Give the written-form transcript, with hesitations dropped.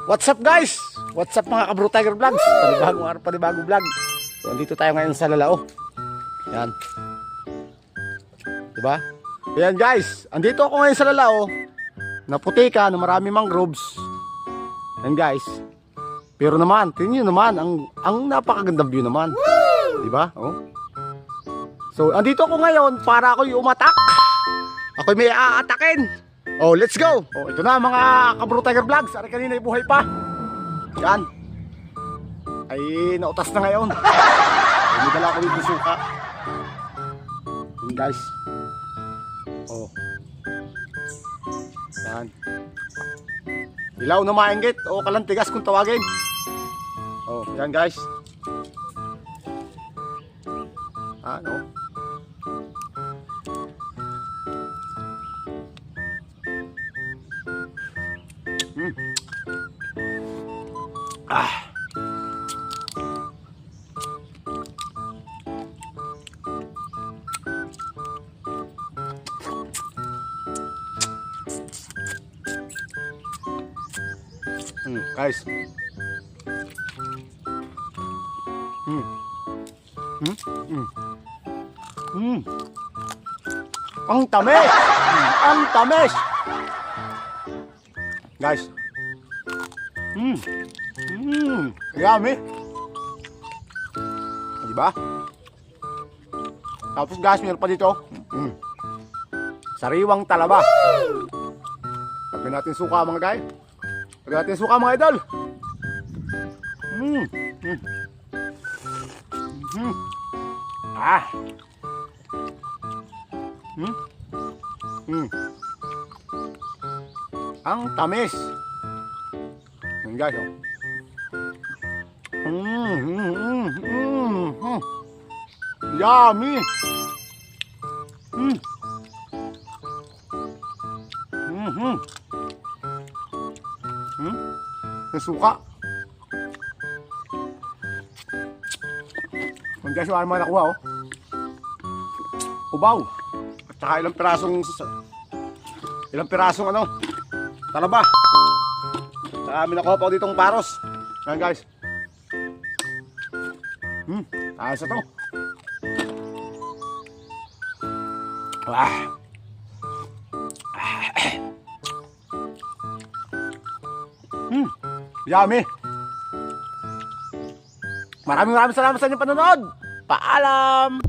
What's up guys? What's up mga Kabro Tiger Vlogs? Panibagong araw, panibagong vlog. So, andito tayo ngayon sa Lalao. Yan. Diba? Yan guys, andito ako ngayon sa Lalao. Na putika, na marami mangroves. Yan guys. Pero naman, tingnan nyo naman, ang napakagandang view naman. Diba? Oh. So, andito ako ngayon para ako'y umatak. Ako'y may aatakin. Oh, let's go! Oh, ito na mga Kabro Tiger Vlogs. Ari kanina ay buhay pa. Yan. Ay, nautas na ngayon. May dala ko dito suka. Yan guys. Oh. Yan. Ilaw na maingit o kalantigas kung tawagin. Oh, yan guys. Ano? Guys. Ang tamis! Ang tamis! Guys. Yummy. Diba? Tapos guys, meron pa dito. Sariwang talaba. Lagyan natin suka mga guys. Lagyan natin suka mga idol. Ang tamis. Yan guys, oh. Yummy. Yung suka. Kung guys, wala naman nakuha, oh. Ubaw. At saka ilang pirasong ano, talaba. Saka may nakuha pa ako ditong paros. Yan guys. Ayos na to. Yummy. Maraming salamat sa inyong panonood. Paalam.